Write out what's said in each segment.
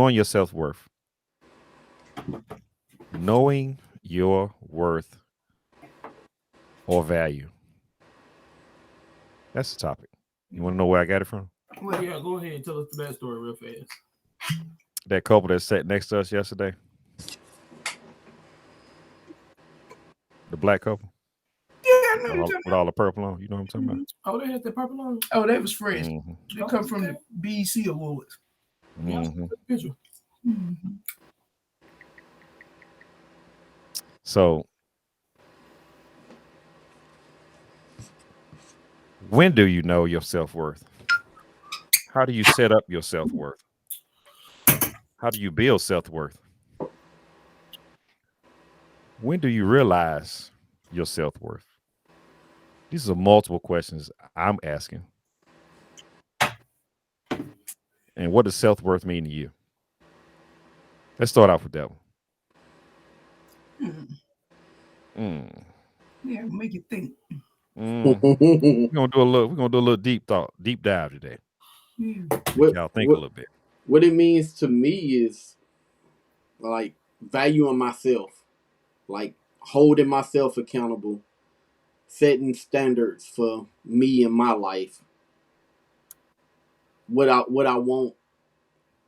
knowing your self-worth. Knowing your worth or value. That's the topic. You want to know where I got it from? Well, yeah, go ahead and tell us the backstory real fast. That couple that sat next to us yesterday. The black couple. Yeah, I know With you're all, talking with all the purple on. You know what I'm talking about? Oh, they had the purple on. about. Oh, that was fresh. Mhm. They come from the BEC Awards. Mhm. Picture. So, when do you know your self-worth? How do you set up your self-worth? How do you build self-worth? When do you realize your self-worth? These are multiple questions I'm asking. And what does self-worth mean to you? Let's start off with that one. Mm. Yeah, make you think. We're gonna do a little deep dive today. Yeah. Y'all think a little bit. What it means to me is like valuing myself, like holding myself accountable, setting standards for me and my life. What I want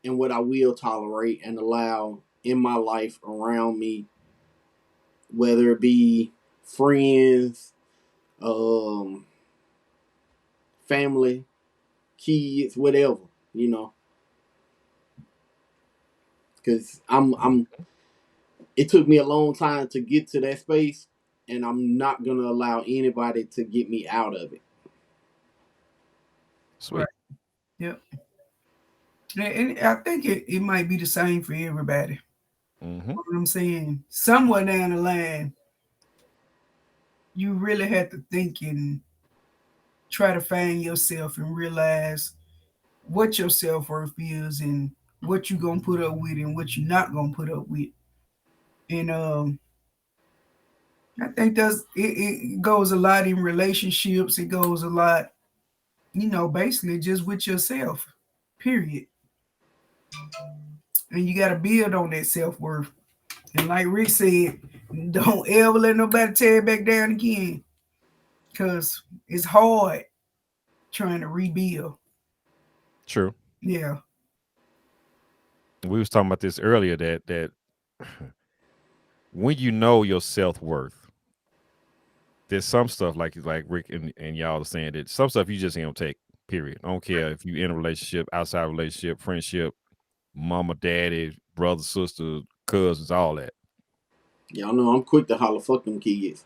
and what I will tolerate and allow in my life around me, whether it be friends, um, family, kids, whatever, you know. Because I'm. It took me a long time to get to that space, and I'm not gonna allow anybody to get me out of it. Sweet. Right. Yep. And I think it might be the same for everybody. Mm-hmm. You know what I'm saying? Somewhere down the line, you really have to think and try to find yourself and realize what your self-worth is and what you're gonna put up with and what you're not gonna put up with. And I think it goes a lot in relationships. It goes a lot, basically just with yourself, period. And you got to build on that self-worth. And like Rick said, don't ever let nobody tear you back down again, because it's hard trying to rebuild. True. Yeah. We was talking about this earlier that when you know your self-worth, there's some stuff like Rick and y'all are saying that some stuff you just ain't gonna take, period. I don't care if you in a relationship, outside relationship, friendship, mama, daddy, brother, sister, cousins, all that. Y'all know I'm quick to holler, fuck them kids.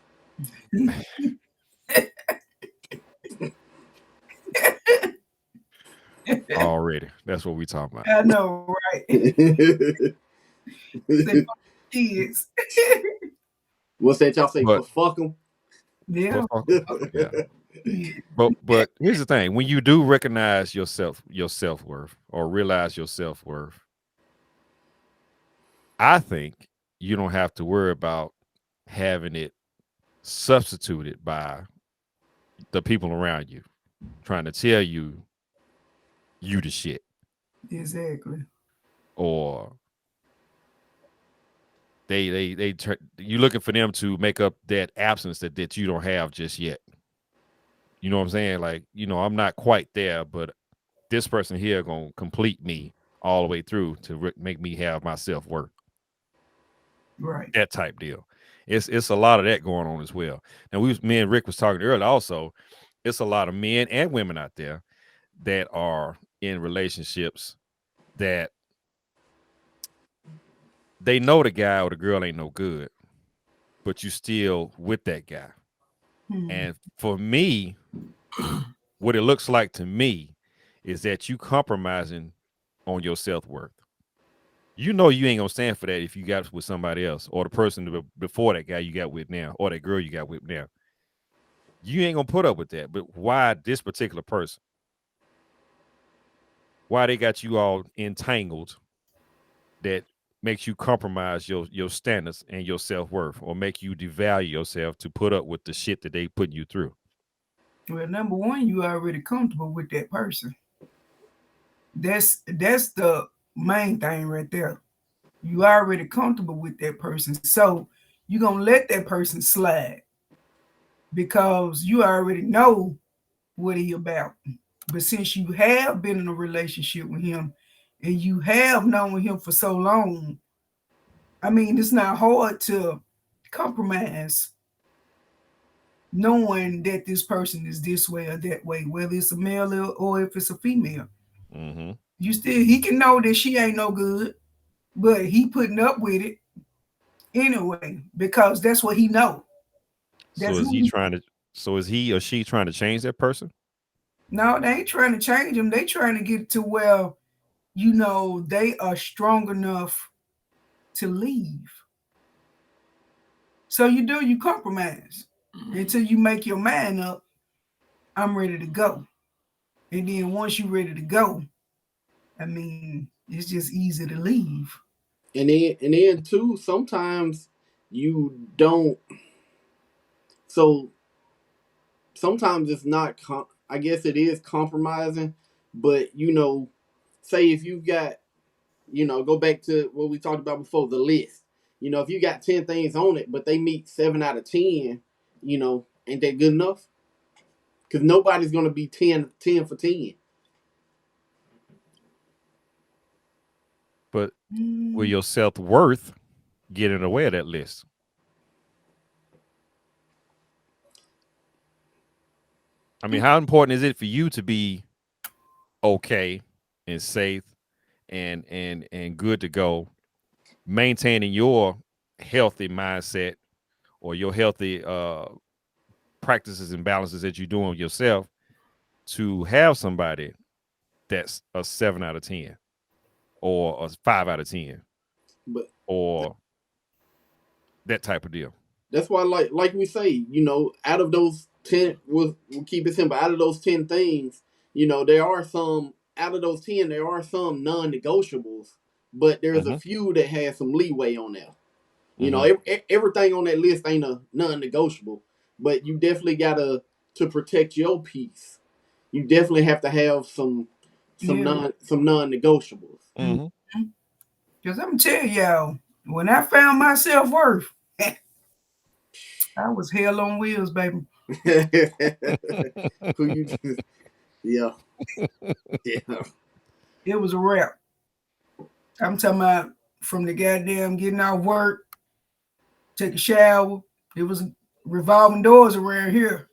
Already. That's what we talking about. I know, right? Say fuck kids. What's that y'all say? But Fuck them. Yeah. yeah. Yeah. But here's the thing: when you do recognize your self-worth or realize your self-worth, I think you don't have to worry about having it substituted by the people around you trying to tell you the shit, Exactly. or you looking for them to make up that absence that you don't have just yet. You know what I'm saying? Like, I'm not quite there, but this person here gonna complete me all the way through to make me have my self-worth. Right. That type deal. It's a lot of that going on as well. And me and Rick was talking earlier also. It's a lot of men and women out there that are in relationships that they know the guy or the girl ain't no good, but you still with that guy. And for me, what it looks like to me is that you compromising on your self-worth. You know you ain't gonna stand for that if you got with somebody else or the person before that guy you got with now or that girl you got with now. You ain't gonna put up with that. But why this particular person? Why they got you all entangled that makes you compromise your standards and your self-worth, or make you devalue yourself to put up with the shit that they putting you through? Well, number one, you already comfortable with that person. That's the main thing right there. You already comfortable with that person, so you're gonna let that person slide because you already know what he about. But since you have been in a relationship with him and you have known him for so long, I mean, it's not hard to compromise knowing that this person is this way or that way, whether it's a male or if it's a female. Mm-hmm. He can know that she ain't no good, but he putting up with it anyway because that's what he know. So is he trying to? So is he or she trying to change that person? No, they ain't trying to change them. They trying to get to where, you know, they are strong enough to leave. So you compromise until you make your mind up. I'm ready to go. And then once you're ready to go, I mean, it's just easy to leave. And then too, sometimes you don't. So sometimes it's not. I guess it is compromising, but you know, say if you got, you know, go back to what we talked about before, the list. You know, if you got 10 things on it, but they meet 7 out of 10, you know, ain't that good enough? Because nobody's gonna be 10 for 10. But will your self-worth get in the way of that list? I mean, how important is it for you to be okay and safe and good to go, maintaining your healthy mindset or your healthy practices and balances that you're doing with yourself, to have somebody that's a 7 out of 10 or a 5 out of 10, But or that type of deal? that's why, like we say, you know, out of those 10, we'll keep it simple. Out of those 10 things, you know, there are some. Out of those 10, there are some non-negotiables, but there's a few that has some leeway on there. You know, everything on that list ain't a non-negotiable, but you definitely gotta, to protect your peace. You definitely have to have some non-negotiables. Mm-hmm. Because I'm telling y'all, when I found my self-worth, I was hell on wheels, baby. Who you just, yeah. Yeah. It was a wrap. I'm talking about from the goddamn getting out of work, take a shower. It was revolving doors around here.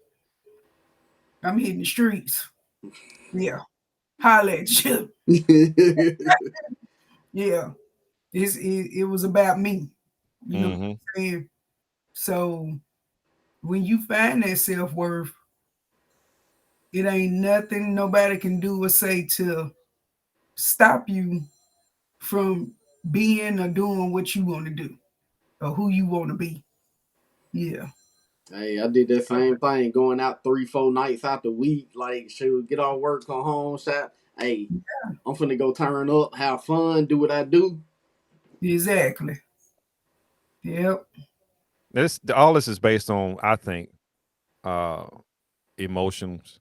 I'm hitting the streets. Yeah. Holla at you. Yeah. It was about me. You know what I'm saying? So when you find that self-worth, it ain't nothing nobody can do or say to stop you from being or doing what you want to do or who you want to be. Yeah. Hey, I did that same thing, going out 3-4 nights out the week. Like, shoot, get off work, come home, shop. Hey, I'm finna go turn up, have fun, do what I do. Exactly. Yep. All this is based on, I think, emotions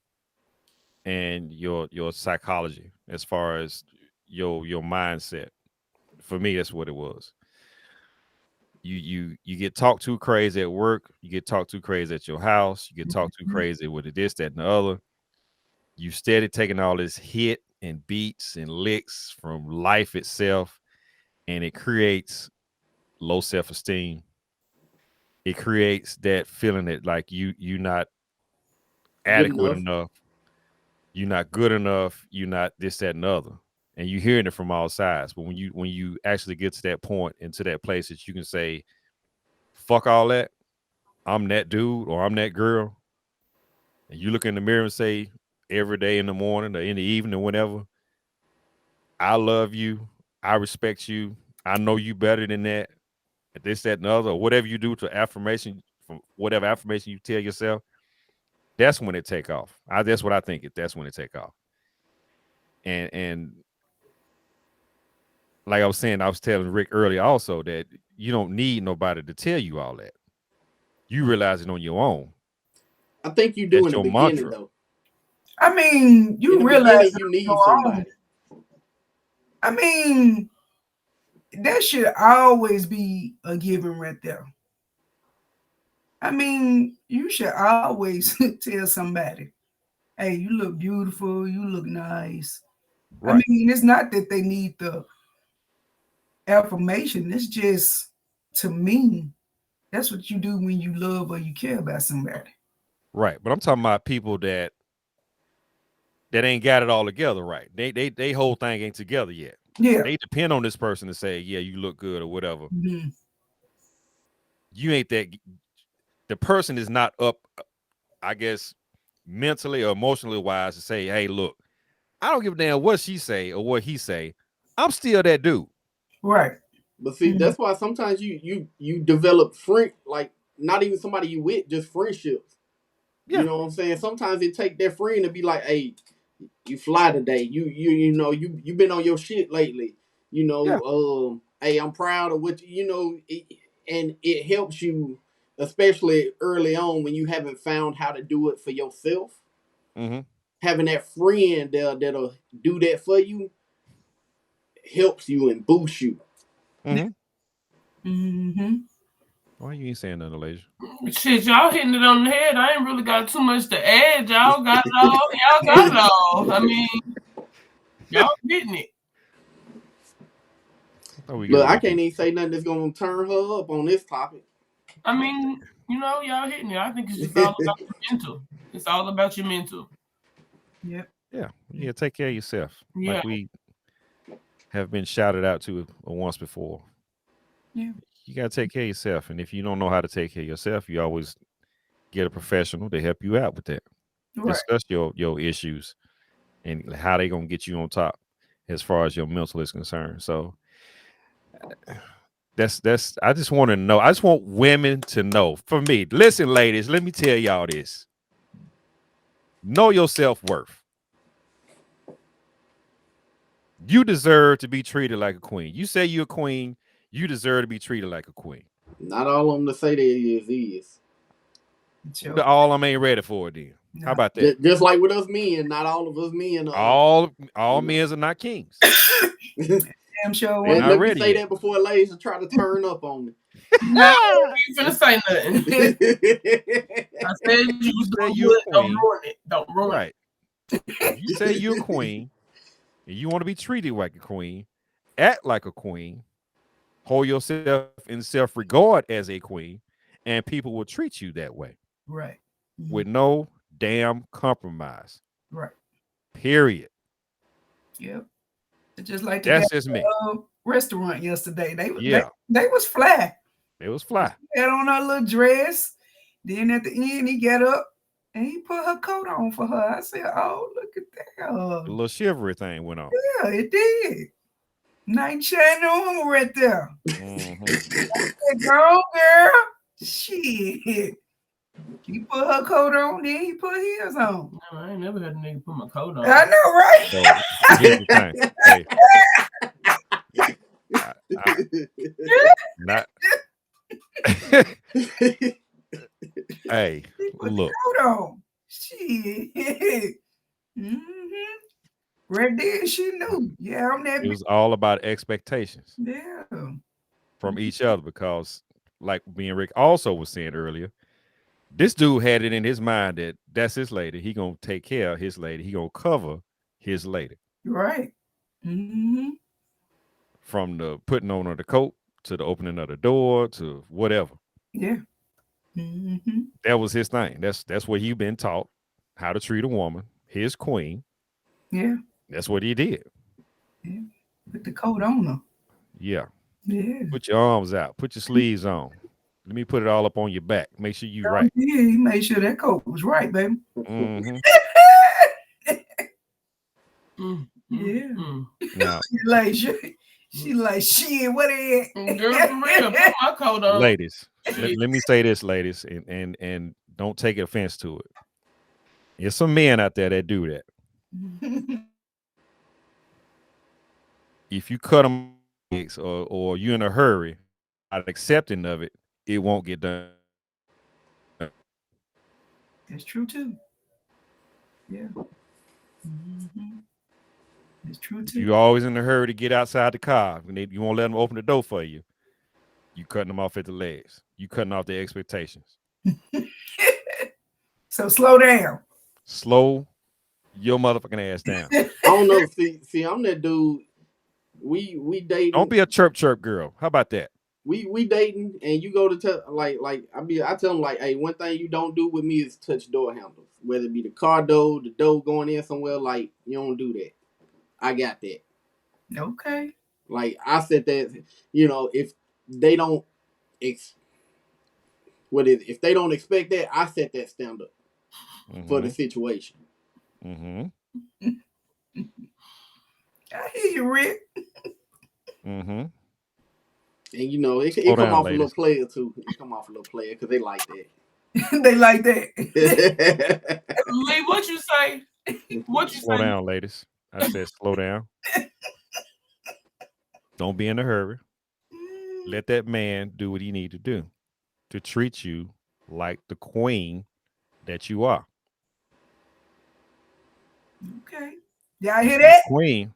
and your psychology, as far as your mindset. For me, that's what it was. You get talked too crazy at work, you get talked too crazy at your house, you get talked too crazy with this, that, and the other. You steady taking all this hit and beats and licks from life itself, and it creates low self-esteem. It creates that feeling that like you're not adequate enough, you're not good enough, you're not this, that, and the other. And you're hearing it from all sides. But when you actually get to that point and to that place that you can say, fuck all that, I'm that dude or I'm that girl, and you look in the mirror and say every day in the morning or in the evening or whenever, I love you, I respect you, I know you better than that, this, that, and the other, or whatever you do to affirmation, from whatever affirmation you tell yourself, that's when it take off. That's what I think. That's when it take off. And like I was saying, I was telling Rick earlier also that you don't need nobody to tell you all that. You realize it on your own. I think you do That's in the your beginning, mantra. though. I mean, you realize you need somebody. I mean, that should always be a given right there. I mean, you should always tell somebody, hey, you look beautiful, you look nice. Right. I mean, it's not that they need the affirmation. It's just, to me, that's what you do when you love or you care about somebody. Right. But I'm talking about people that ain't got it all together right. They whole thing ain't together yet. Yeah. They depend on this person to say, yeah, you look good or whatever. Mm-hmm. You ain't that. The person is not up, I guess, mentally or emotionally wise to say, hey, look, I don't give a damn what she say or what he say. I'm still that dude. Right. But see, that's why sometimes you develop like not even somebody you with, just friendships. Yeah. You know what I'm saying? Sometimes it take that friend to be like, hey, you fly today. You know, you been on your shit lately. You know, hey, I'm proud of what you know, and it helps you, especially early on when you haven't found how to do it for yourself. Mm-hmm. Having that friend that'll do that for you helps you and boosts you. Mm-hmm. Mm-hmm. Why you ain't saying nothing, Elijah? Shit, y'all hitting it on the head. I ain't really got too much to add. Y'all got it all. Y'all got it all. I mean, y'all getting it. Look, I can't even say nothing that's gonna turn her up on this topic. I mean, you know, y'all hitting it. I think it's just all about your mental. It's all about your mental. Yep. Yeah. Take care of yourself. Yeah. Like we have been shouted out to once before. Yeah. You gotta take care of yourself, and if you don't know how to take care of yourself, you always get a professional to help you out with that. Right. Discuss your issues and how they gonna get you on top as far as your mental is concerned. So that's I just want to know. I just want women to know. For me, listen, ladies, let me tell y'all this. Know your self-worth. You deserve to be treated like a queen. You say you're a queen, you deserve to be treated like a queen. Not all of them to say that is. Sure. All of them ain't ready for it then. No. How about that? Just like with us men, not all of us men are. All men are not kings. Damn sure. They're And not let me ready say yet. that before Elijah try to turn up on me. No, you ain't finna say nothing. I said you was say doing you're good. a Don't queen. ruin it. Don't ruin Right. You say you're a queen and you want to be treated like a queen, act like a queen, hold yourself in self-regard as a queen, and people will treat you that way. Right. With no damn compromise. Right. Period. Yep. It's just like the That's guy just me. restaurant yesterday. They Yeah. they was fly. It was fly. She had on her little dress. Then at the end, he got up and he put her coat on for her. I said, "Oh, look at that! A little shivery thing went on. Yeah, it did. Knight shining on right there. Mm-hmm. Girl, girl, shit." He put her coat on, then he put his on. No, I ain't never had a nigga put my coat on. I know, right? So here's the thing. Hey, not. Hey, He put look. the coat on. Shit. Right there, she knew. Yeah, I'm that. It was all about expectations Yeah. from each other because, like me and Rick also was saying earlier, this dude had it in his mind that that's his lady. He gonna take care of his lady. He gonna cover his lady. Right. Mm-hmm. From the putting on of the coat to the opening of the door to whatever. Yeah. Mm-hmm. That was his thing. That's what he been taught, how to treat a woman, his queen. Yeah. That's what he did. Yeah. Put the coat on her. Yeah. Yeah. Put your arms out. Put your sleeves on. Let me put it all up on your back. Make sure you right. Yeah, he made sure that coat was right, baby. Mm-hmm. Yeah. Now, she like shit. What is it? Girl, for real, put my coat on. ladies, let me say this, ladies, and don't take offense to it. There's some men out there that do that. If you cut them or you're in a hurry, not accepting of it, it won't get done. That's true too. Yeah. Mm-hmm. It's true too. You always in a hurry to get outside the car. When you won't let them open the door for you. You cutting them off at the legs. You cutting off their expectations. So slow down. Slow your motherfucking ass down. I don't know. See, I'm that dude. We dating. Don't be a chirp girl. How about that? We dating, and you go to I tell them like, hey, one thing you don't do with me is touch door handles, whether it be the car door, the door going in somewhere. Like, you don't do that. I got that. Okay. Like, I said that, you know, if they don't if they don't expect that, I set that standard for the situation. Mm-hmm. I hear you, Rick. Mm-hmm. And you know, it Slow come down, off ladies. a little player too. It come off a little player because they like that. They like that. Lee, what you say? What you Slow say? down, ladies. I said slow down. Don't be in a hurry. Let that man do what he need to do to treat you like the queen that you are. Okay. Y'all hear that? Queen.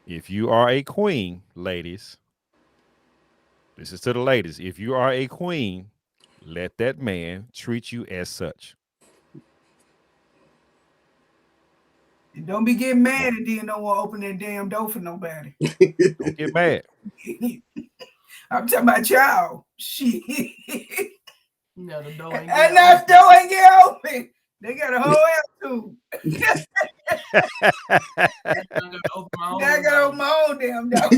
If you are a queen, ladies, this is to the ladies. If you are a queen, let that man treat you as such. And don't be getting mad and then don't want to open that damn door for nobody. Don't get mad. I'm talking about y'all. Shit. No, the door ain't And that door ain't get open. They got a whole attitude. I gotta open my own Now I got to door. open my own damn door.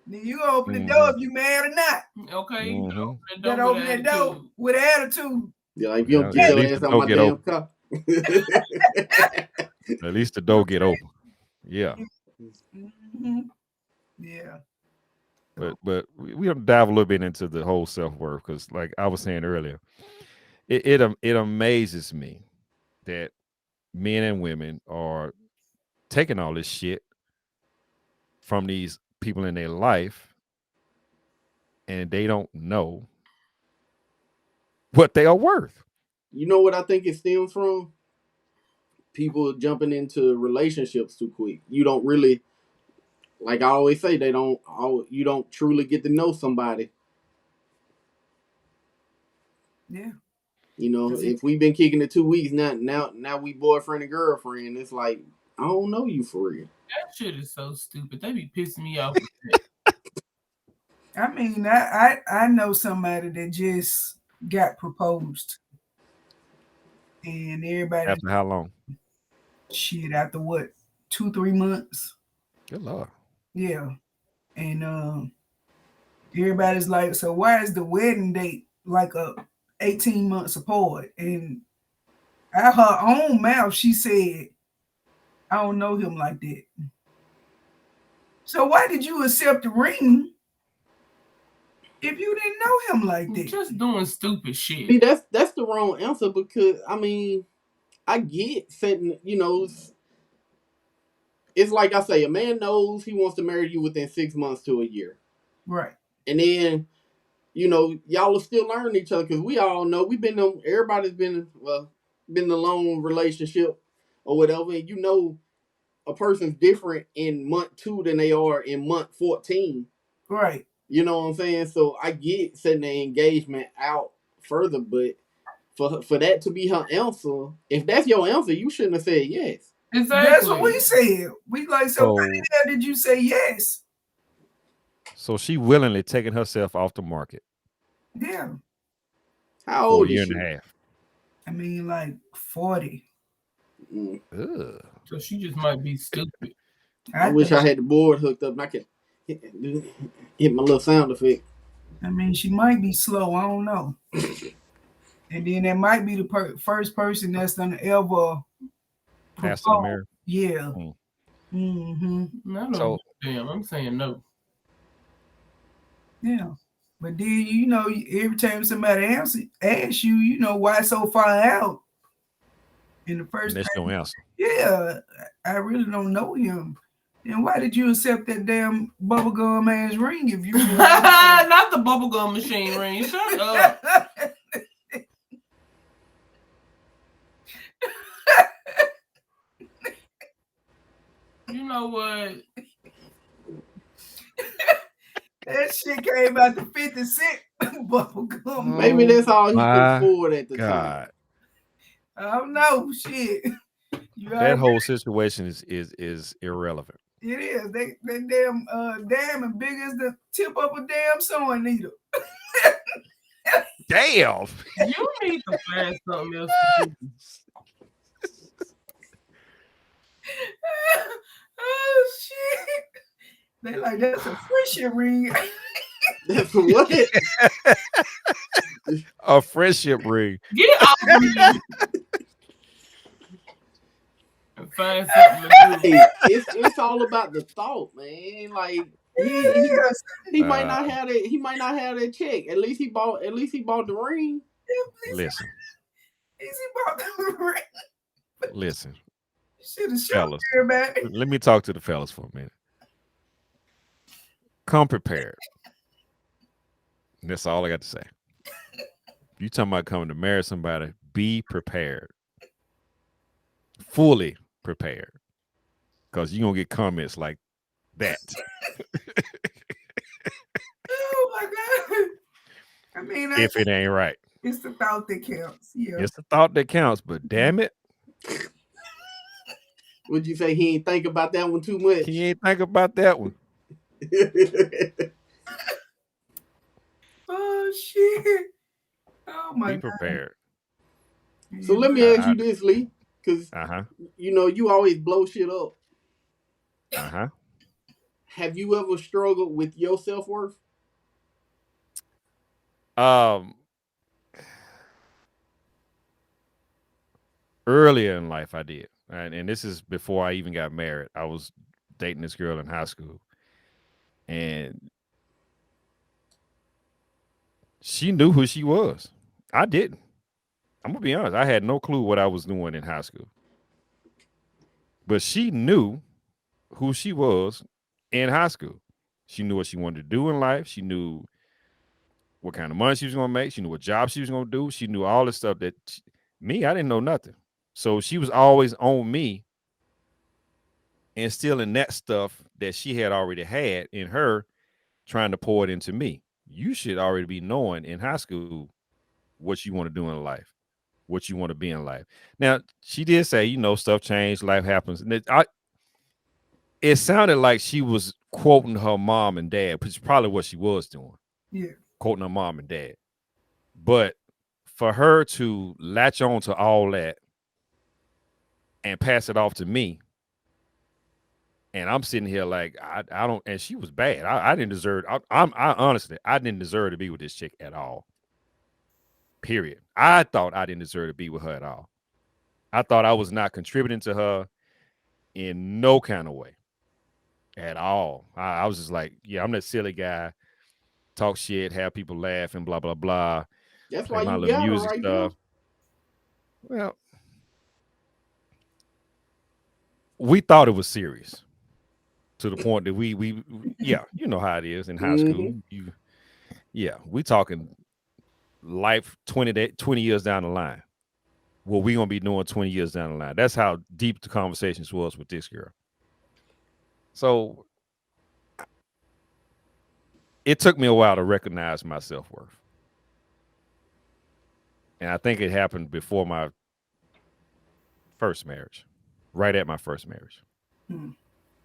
Then you gonna open the door if you mad or not. Okay, you gotta open You that gotta door open with that door attitude. with attitude. Yeah, like, if you don't Yeah, get at your least ass the on door my get damn open. car. At least the door get open. Yeah. Mm-hmm. Yeah. But we have to dive a little bit into the whole self-worth because, like I was saying earlier, it amazes me that men and women are taking all this shit from these people in their life and they don't know what they are worth. You know what I think it stems from? People jumping into relationships too quick. You don't really, like I always say, you don't truly get to know somebody. Yeah. You know, if we've been kicking it 2 weeks, now we boyfriend and girlfriend. It's like, I don't know you for real. That shit is so stupid. They be pissing me off. I mean, I know somebody that just got proposed. And everybody After how long? shit after what, 2-3 months? Good Lord. Yeah. And everybody's like, so why is the wedding date like 18 months apart? And out her own mouth, she said, I don't know him like that. So why did you accept the ring if you didn't know him like that? Just doing stupid shit. See, that's the wrong answer because, I mean, I get setting, you know, it's like I say, a man knows he wants to marry you within 6 months to a year. Right. And then, you know, y'all are still learning each other because we all know everybody's been in a long relationship or whatever. And you know, a person's different in month 2 than they are in month 14. Right. You know what I'm saying? So I get setting the engagement out further, but for that to be her answer, if that's your answer, you shouldn't have said yes. Exactly. That's what we said. We like, so why So- the hell did you say yes? So she willingly taking herself off the market Yeah. How for a old year is and she? a half. I mean, like 40. Mm. Ugh. So she just might be stupid. I wish I had the board hooked up and I could hit my little sound effect. I mean, she might be slow. I don't know. And then that might be the first person that's gonna ever Pass the propose. mirror. Yeah. Mm. Mm-hmm. No, So- damn, I'm saying no. Yeah. But then, you know, every time somebody asks you, you know, why so far out? In the And first that's place, your answer. yeah, I really don't know him. And why did you accept that damn bubblegum ass ring if you Not the bubblegum machine ring. Shut up. you know what? That shit came out the 50 Cent bubble gum. Maybe that's all he could My afford at the time. God, I don't know. Shit. You that already- whole situation is irrelevant. It is. They damn and big as the tip of a damn sewing needle. Damn. You need to find something else to do. Oh shit. They like that's a friendship ring. That's what? A friendship ring. Get off of me. And find something to do. Hey, it's all about the thought, man. Like Yes. he might not have that. He might not have that check. At least he bought the ring. Listen, Easy bought the ring. listen. Should have shown Fellas. everybody. Let me talk to the fellas for a minute. Come prepared. That's all I got to say. You talking about coming to marry somebody, be prepared. Fully prepared. Because you're going to get comments like that. Oh my god. I mean, If it ain't right. it's the thought that counts. Yeah. It's the thought that counts, but damn it, Would you say he ain't think about that one too much? he ain't think about that one. Oh shit. Oh my Be prepared. god. So let me ask you this, Lee, because Uh-huh. you know you always blow shit up. Uh-huh. Have you ever struggled with your self-worth? Earlier in life I did. And this is before I even got married. I was dating this girl in high school. And she knew who she was. I didn't. I'm gonna be honest. I had no clue what I was doing in high school. But she knew who she was in high school. She knew what she wanted to do in life. She knew what kind of money she was gonna make. She knew what job she was gonna do. She knew all the stuff that me, I didn't know nothing. So she was always on me, instilling that stuff that she had already had in her, trying to pour it into me. You should already be knowing in high school what you want to do in life, what you want to be in life. Now, she did say, you know, stuff changed, life happens. And it sounded like she was quoting her mom and dad, which is probably what she was doing. Yeah. Quoting her mom and dad. But for her to latch on to all that and pass it off to me, and I'm sitting here like I don't, and she was bad. I didn't deserve. I honestly, I didn't deserve to be with this chick at all. Period. I thought I didn't deserve to be with her at all. I thought I was not contributing to her in no kind of way at all. I was just like, yeah, I'm that silly guy, talk shit, have people laugh and blah blah blah. That's Play why my you little got her music right stuff. now. Well, we thought it was serious to the point that we yeah, you know how it is in high school. We talking life 20 years down the line. What we gonna be doing 20 years down the line. That's how deep the conversations was with this girl. So it took me a while to recognize my self-worth. And I think it happened before my first marriage, right at my first marriage.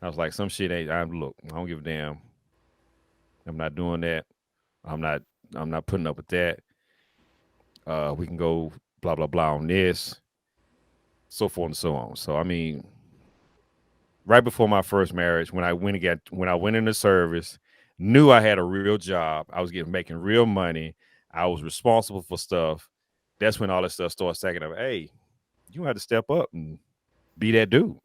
I was like, some shit ain't, look, I don't give a damn. I'm not doing that. I'm not putting up with that. We can go blah, blah, blah on this, so forth and so on. So, I mean, right before my first marriage, when I went into service, knew I had a real job. I was making real money. I was responsible for stuff. That's when all this stuff started stacking up. Hey, you had to step up and be that dude.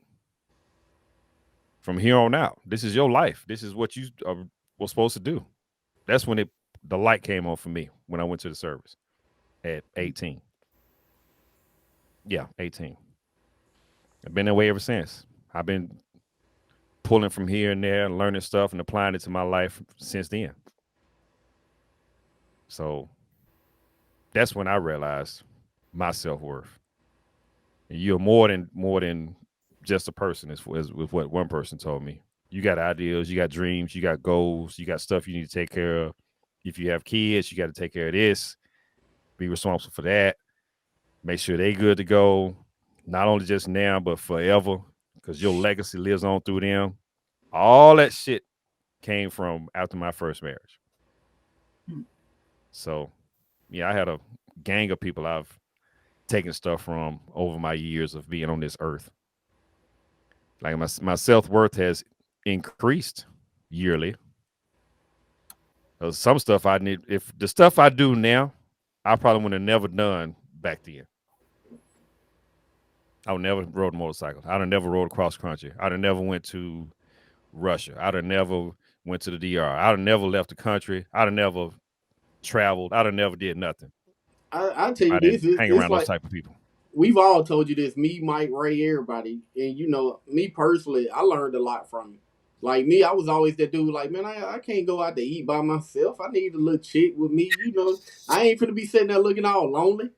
From here on out, this is your life. This is what you were supposed to do. That's when the light came on for me when I went to the service at 18. Yeah, 18. I've been that way ever since. I've been pulling from here and there and learning stuff and applying it to my life since then. So that's when I realized my self-worth. And you're more than just a person, as with what one person told me. You got ideals, you got dreams, you got goals, you got stuff you need to take care of. If you have kids, you got to take care of this. Be responsible for that. Make sure they good to go, not only just now, but forever, because your legacy lives on through them. All that shit came from after my first marriage. So, yeah, I had a gang of people I've taken stuff from over my years of being on this earth. Like my self-worth has increased yearly. Some stuff I need, if the stuff I do now, I probably would have never done back then. I would never rode a motorcycle. I'd have never rode cross country. I'd have never went to Russia. I'd have never went to the DR. I'd have never left the country. I'd have never traveled. I'd have never did nothing. I'll tell you I this. didn't hang It's around like, those type of people. we've all told you this. Me, Mike, Ray, everybody. And, you know, me personally, I learned a lot from you. Like me, I was always that dude like, man, I can't go out to eat by myself. I need a little chick with me. You know, I ain't finna be sitting there looking all lonely.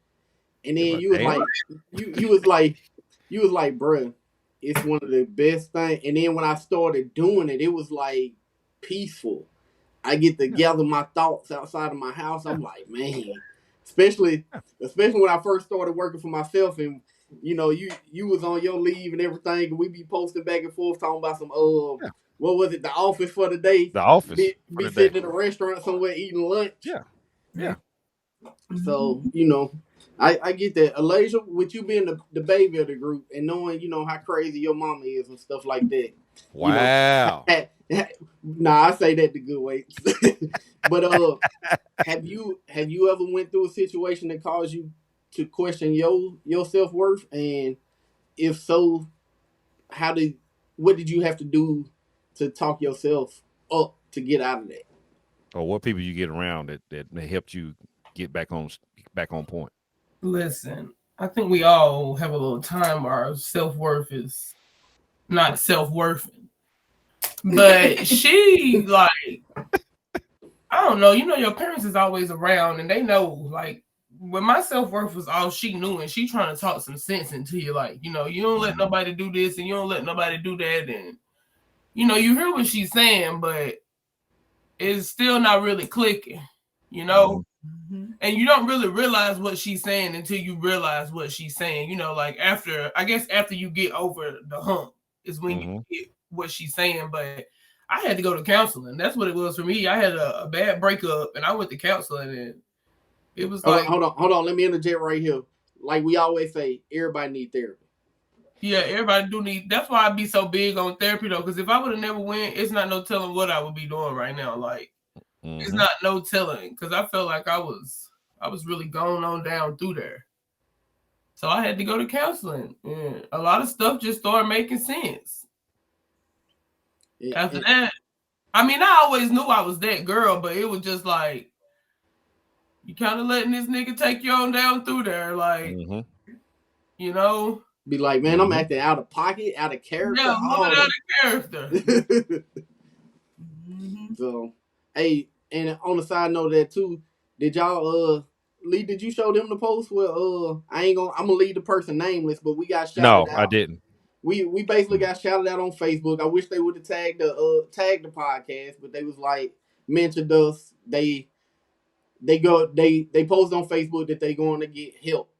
And then you was Damn. like, you was like, bruh, it's one of the best things. And then when I started doing it, it was like peaceful. I get to gather my thoughts outside of my house. I'm like, man, especially when I first started working for myself, and you know, you was on your leave and everything, and we be posting back and forth talking about some what was it, The Office for the day. The Office. Be for the sitting day. in a restaurant somewhere eating lunch. Yeah. So, you know, I get that. Elijah, with you being the baby of the group and knowing, you know, how crazy your mama is and stuff like that. Wow. Nah, I say that the good way. But have you ever went through a situation that caused you to question your self-worth? And if so, what did you have to do to talk yourself up to get out of that? Or what people you get around that helped you get back on point? Listen, I think we all have a little time where our self-worth is not self-worthing. But she, like, I don't know, you know, your parents is always around and they know, like, when my self-worth was all she knew and she trying to talk some sense into you, like, you know, you don't let nobody do this and you don't let nobody do that, and you know, you hear what she's saying, but it's still not really clicking, you know. And you don't really realize what she's saying until you realize what she's saying, you know, like after you get over the hump is when you get what she's saying. But I had to go to counseling. That's what it was for me. I had a bad breakup and I went to counseling, and it was like, hold on, let me interject right here. Like we always say, everybody need therapy. Yeah, everybody do need. That's why I be so big on therapy though, because if I would have never went, it's not no telling what I would be doing right now. Like it's not no telling, because I felt like I was really going on down through there. So I had to go to counseling, and a lot of stuff just started making sense. After that, I mean, I always knew I was that girl, but it was just like you kind of letting this nigga take you on down through there, like you know. Be like, man, I'm acting out of pocket, out of character. Yeah, moving out of character. So, hey, and on the side note of that too, did y'all Lee, did you show them the post where I'm gonna leave the person nameless, but we got shouted out? No, I didn't. We basically got shouted out on Facebook. I wish they would have tagged the podcast, but they was like mentioned us. They post on Facebook that they going to get help.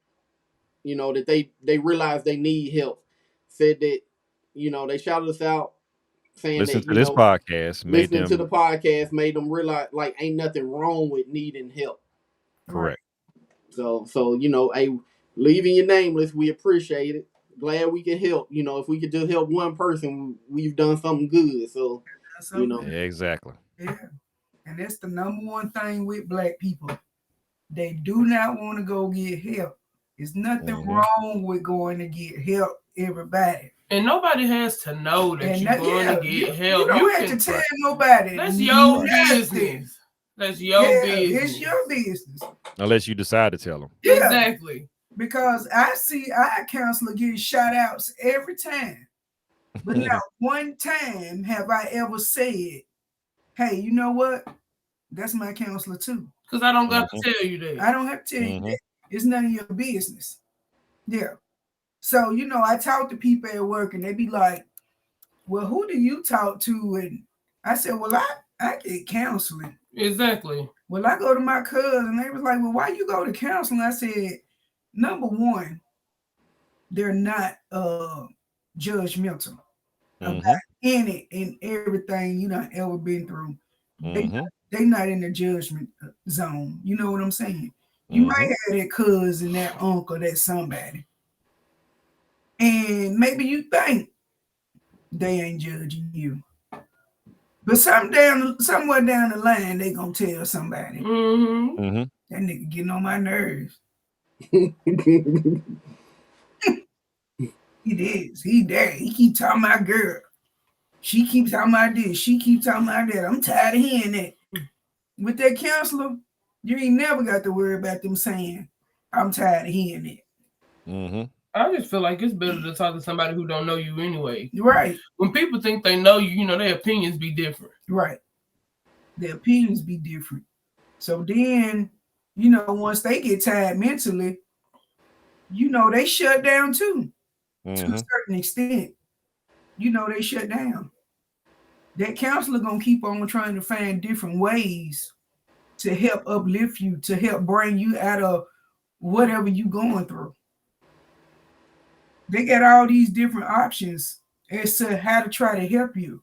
You know, that they realize they need help. Said that, you know, they shouted us out saying listen that to this podcast listening to the podcast made them realize like ain't nothing wrong with needing help. Correct. So you know, hey, leaving your nameless, we appreciate it. Glad we can help. You know, if we could just help one person, we've done something good. So you know, exactly. Yeah, and that's the number one thing with Black people. They do not want to go get help. There's nothing wrong with going to get help, everybody. And nobody has to know that you're going to get help. You don't have to tell nobody. That's your business. That's your business. It's your business. Unless you decide to tell them. Yeah, exactly. Because I see our counselor getting shout outs every time. But not one time have I ever said, hey, you know what? That's my counselor too. Because I don't got to tell you that. I don't have to tell you that. It's none of your business. Yeah. So, I talk to people at work and they be like, well, who do you talk to? And I said, well, I get counseling. Exactly. Well, I go to my cousin. They was like, well, why you go to counseling? I said, number one, they're not judgmental about any and everything you done ever been through. They not in the judgment zone. You know what I'm saying? You might have that cousin, that uncle, that somebody. And maybe you think they ain't judging you. But somewhere down the line, they gonna tell somebody. That nigga getting on my nerves. It is. He there. He keep talking about girl. She keeps talking about this. She keeps talking about that. I'm tired of hearing that. With that counselor, you ain't never got to worry about them saying, I'm tired of hearing it. I just feel like it's better to talk to somebody who don't know you anyway. Right. When people think they know you, their opinions be different. Right. Their opinions be different. So then, once they get tired mentally, they shut down too. To a certain extent. They shut down. That counselor gonna keep on trying to find different ways to help uplift you, to help bring you out of whatever you going through. They got all these different options as to how to try to help you.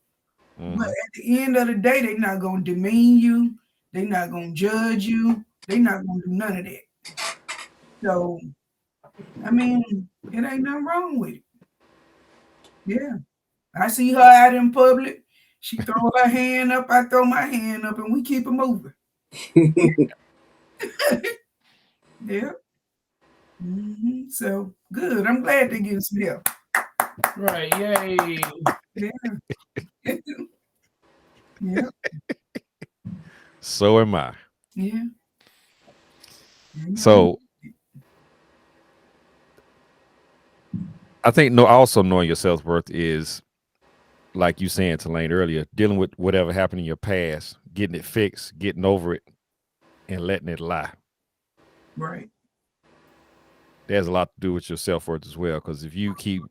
But at the end of the day, they're not gonna demean you. They're not gonna judge you. They're not gonna do none of that. So, I mean, it ain't nothing wrong with it. Yeah. I see her out in public. She throw her hand up, I throw my hand up, and we keep it moving. Yeah. So good. I'm glad they getting some help. Right. Yay. Yeah. Yeah. So am I. Yeah. So I think also knowing your self-worth is, like you saying to Lane earlier, dealing with whatever happened in your past, getting it fixed, getting over it, and letting it lie. Right. There's a lot to do with your self-worth as well, because if you keep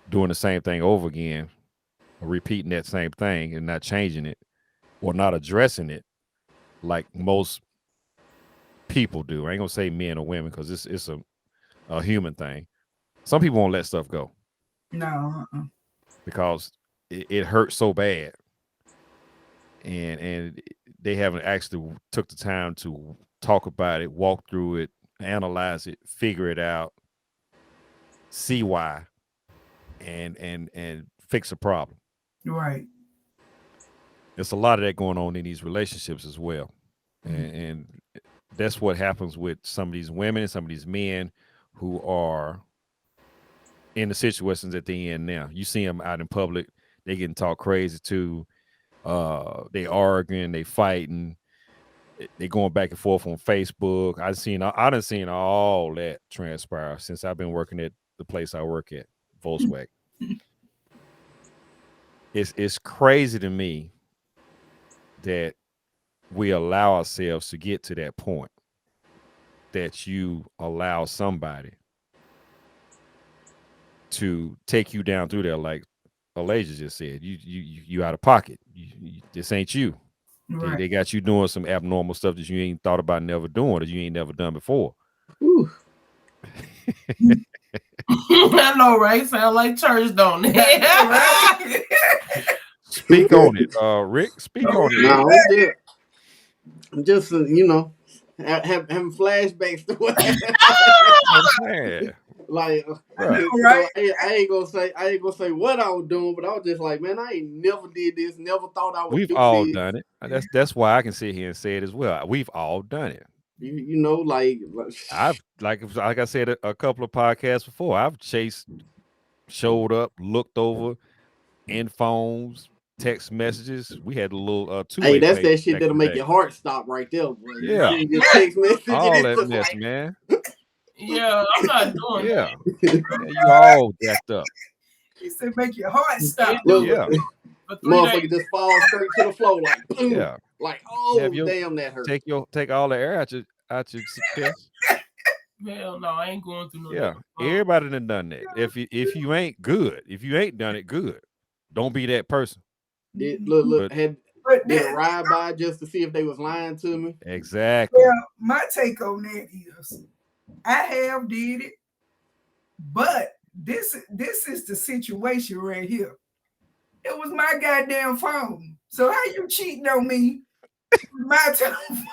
doing the same thing over again, or repeating that same thing and not changing it, or not addressing it, like most people do, I ain't gonna say men or women, because it's a human thing. Some people won't let stuff go. No. Because it hurts so bad, and they haven't actually took the time to talk about it, walk through it, analyze it, figure it out, see why, and fix a problem. Right. There's a lot of that going on in these relationships as well, and that's what happens with some of these women and some of these men who are in the situations that they're in now. You see them out in public, they getting talk crazy too. They arguing, they fighting, they going back and forth on Facebook. I done seen all that transpire since I've been working at the place I work at, Volkswagen. It's crazy to me that we allow ourselves to get to that point, that you allow somebody to take you down through there, like Alasia just said. You out of pocket. This ain't you. Right. They got you doing some abnormal stuff that you ain't thought about never doing, that you ain't never done before. I know, right? Sound like church, don't it? Speak on it, Rick. Speak on it. No, I'm just having flashbacks to what happened. Like, right. I ain't gonna say what I was doing, but I was just like, man, I ain't never did this, never thought I would. We've all done it. That's why I can sit here and say it as well. We've all done it. I've like I said a couple of podcasts before, I've showed up, looked over in phones, text messages. We had a little Hey, that's that shit that'll make your heart stop right there, bro. Yeah. Your text message, all that mess, man. Yeah, I'm not doing that. You all jacked up. He said make your heart stop. Yeah. Motherfucker just fall straight to the floor like boom. Yeah. Like, oh damn, that hurt. Take all the air out your chest. Hell no, I ain't going through no. Yeah, damn phone. everybody done that. If you ain't good, if you ain't done it good, don't be that person. Look, But- did a ride by just to see if they was lying to me. Exactly. Well, my take on that is I have did it, but this is the situation right here. It was my goddamn phone. So how you cheating on me with my telephone?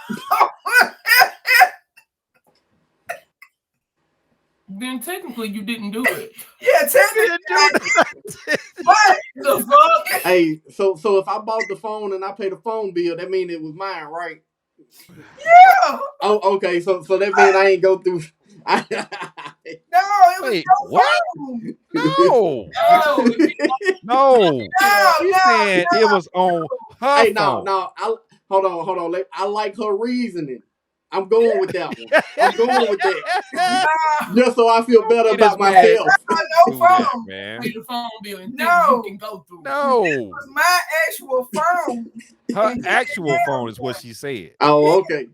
Then technically you didn't do it. Yeah, technically. But The fuck? Hey, so if I bought the phone and I paid the phone bill, that mean it was mine, right? yeah. Oh, okay. So that mean I ain't go through. No, it was Wait, your what? phone. No, Oh, no. No, She no, said it was on her Hey, phone. no. Hold on. I like her reasoning. I'm going with that one. I'm going with that. Just so I feel better It is about myself. no Do that, phone. man. pay the phone bill and No. think you can go through. No, It was my actual phone. her And he actual didn't phone have is what one. she said. Oh, okay.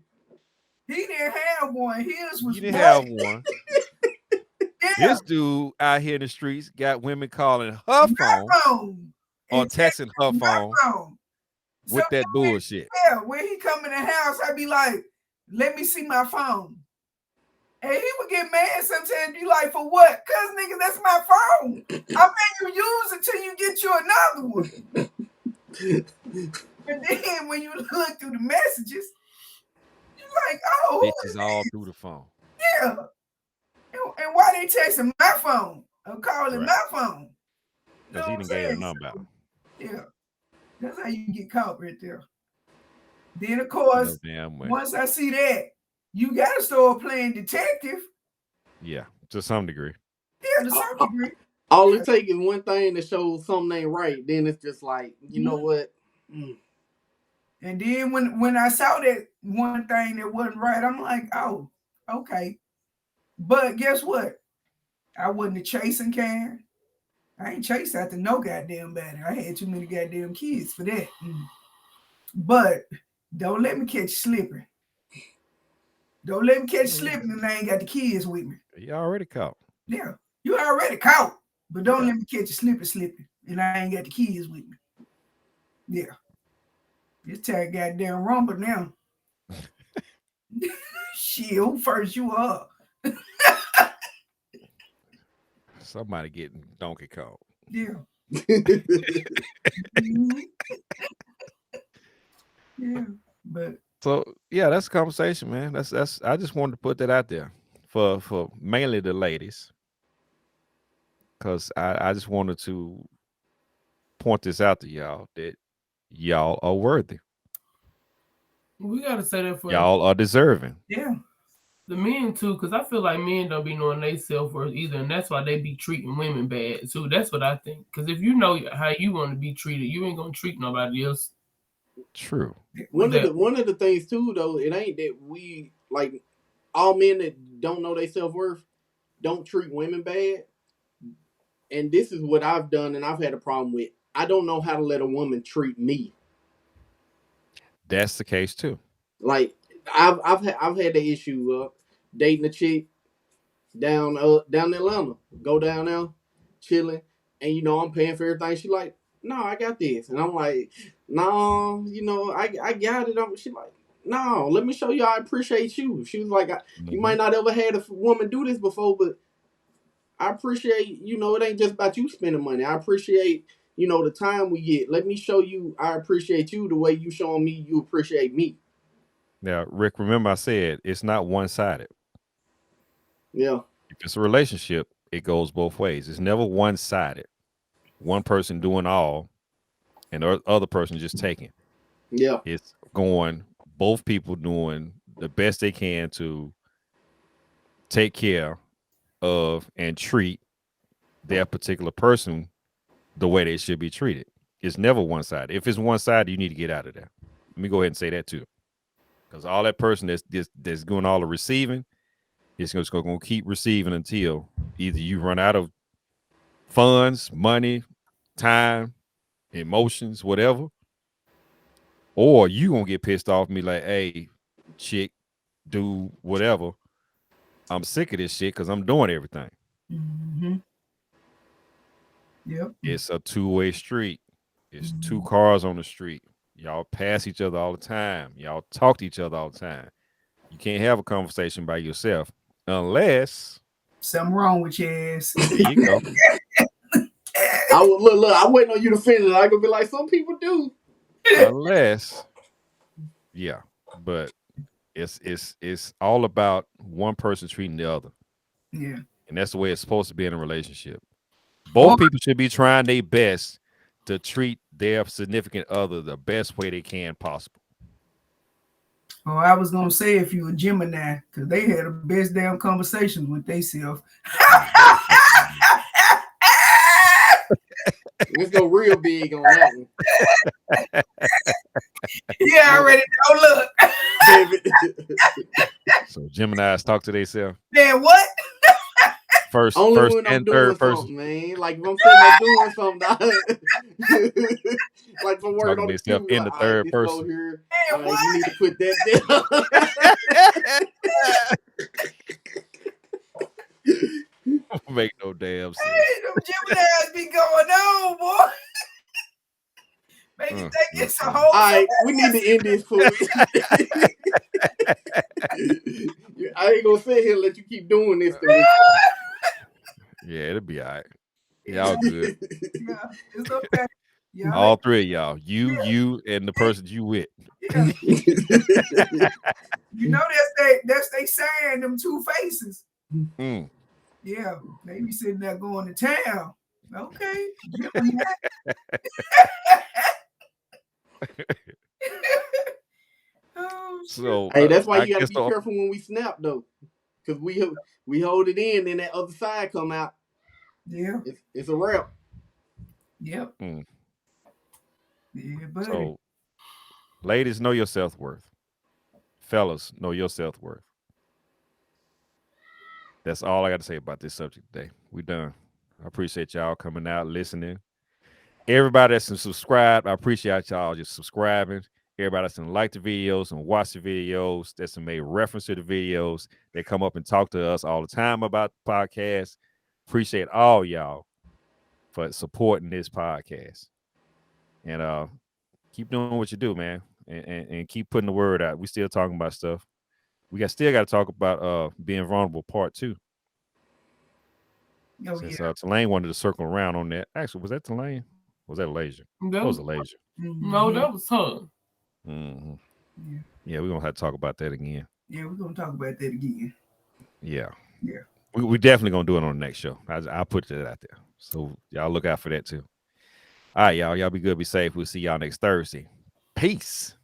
He didn't have one. His was You didn't broke. have one. Yeah, This dude out here in the streets got women calling her phone phone. or And texting her my phone phone. with So that bullshit. yeah, when he come in the house, I'd be like, let me see my phone. And he would get mad sometimes, be like, for what? Cause nigga, that's my phone. I think you use it till you get you another one. And then when you look through the messages, you're like, oh, who is Bitches all through the phone. yeah. And why they texting my phone or calling Right. my phone? You Because know he what I'm done gave a saying? number out. Yeah. That's how you get caught right there. Then of course, No damn way. once I see that, you gotta start playing detective. Yeah, to some degree. Yeah, to some degree. All it takes is one thing to show something ain't right. Then it's just like, you know what? And then when I saw that one thing that wasn't right, I'm like, oh, okay. But guess what? I wasn't a chasing Karen. I ain't chase after no goddamn body. I had too many goddamn kids for that. But don't let me catch slipping. Don't let me catch slipping and I ain't got the kids with me. You already caught. Yeah, you already caught, but don't let me catch you slipping, and I ain't got the kids with me. Yeah, it's tag goddamn rumble now. Shit, who first you up? Somebody getting donkey caught. Yeah. Yeah, but So yeah, that's a conversation, man. That's I just wanted to put that out there for mainly the ladies. Because I just wanted to point this out to y'all that y'all are worthy. We gotta say that for Y'all are deserving. yeah, the men too, because I feel like men don't be knowing they self-worth either, and that's why they be treating women bad too. That's what I think. Because if you know how you want to be treated, you ain't gonna treat nobody else. True. One of the things too, though, it ain't that we like all men that don't know their self-worth don't treat women bad. And this is what I've done, and I've had a problem with. I don't know how to let a woman treat me. That's the case too. Like I've had the issue dating a chick down in Atlanta. Go down there, chilling, and I'm paying for everything. She like, no, I got this, and I'm like, no, I got it. She like, no, let me show you I appreciate you. She was like, you might not ever had a woman do this before, but I appreciate, it ain't just about you spending money. I appreciate, the time we get. Let me show you I appreciate you the way you showing me you appreciate me. Now, Rick, remember I said it's not one-sided. Yeah. If it's a relationship, it goes both ways. It's never one-sided. One person doing all and the other person just taking. Yeah. It's going both people doing the best they can to take care of and treat their particular person the way they should be treated. It's never one-sided. If it's one-sided, you need to get out of there. Let me go ahead and say that too. Because all that person that's doing all the receiving is just going to keep receiving until either you run out of funds, money, time, emotions, whatever, or you going to get pissed off and be like, hey, chick, dude, whatever, I'm sick of this shit because I'm doing everything. Mm-hmm. Yep. It's a two-way street. It's two cars on the street. Y'all pass each other all the time. Y'all talk to each other all the time. You can't have a conversation by yourself unless Something wrong with your ass. there you go. I would look. I'm waiting on you to finish. I gonna be like, some people do. Unless, yeah, but it's all about one person treating the other, Yeah. and that's the way it's supposed to be in a relationship. Both people should be trying their best to treat their significant other the best way they can possible. Oh, I was gonna say if you a Gemini, because they had the best damn conversations with themselves. Let's go real big on that one. Yeah, I already know. Look, So Geminis talk to themselves man, what? first, Only first when I'm and doing third something, person. man. Like if I'm sitting there doing something, like if I'm working Talking on to the themselves computer, in the like, third this go person. here. Man, You what? need to put that Make no damn sense. Hey, them Geminis be going on, boy. Make you think it's a whole. All right, we need to end this for I ain't gonna sit here and let you keep doing this to me. Yeah, it'll be all right. Y'all good. Yeah, it's okay. Yeah, All three of y'all. You, and the person you with. yeah. You know that's they saying them two faces. Mm. Yeah, they be sitting there going to town. Okay. Gemini. Oh, shit. So Hey, that's why I you gotta guess be the- careful when we snap though, because we hold it in, then that other side come out. Yeah. It's a wrap. Yep. Mm. Yeah, buddy. So, ladies, know your self-worth. Fellas, know your self-worth. That's all I got to say about this subject today. We done. I appreciate y'all coming out, listening. Everybody that's subscribed, I appreciate y'all just subscribing. Everybody that's like the videos and watch the videos, that's made reference to the videos, they come up and talk to us all the time about the podcast. Appreciate all y'all for supporting this podcast. And keep doing what you do, man. And keep putting the word out. We still talking about stuff. We still got to talk about being vulnerable part 2. Oh, Since yeah. Tulane wanted to circle around on that. Actually, was that Tulane? Was that Lasia? That was a Lasia. No, that was her. Mm-hmm. Yeah. Yeah, we're gonna have to talk about that again. Yeah, we're gonna talk about that again. Yeah. Yeah. We definitely gonna do it on the next show. I'll put that out there. So y'all look out for that too. All right, y'all. Y'all be good, be safe. We'll see y'all next Thursday. Peace.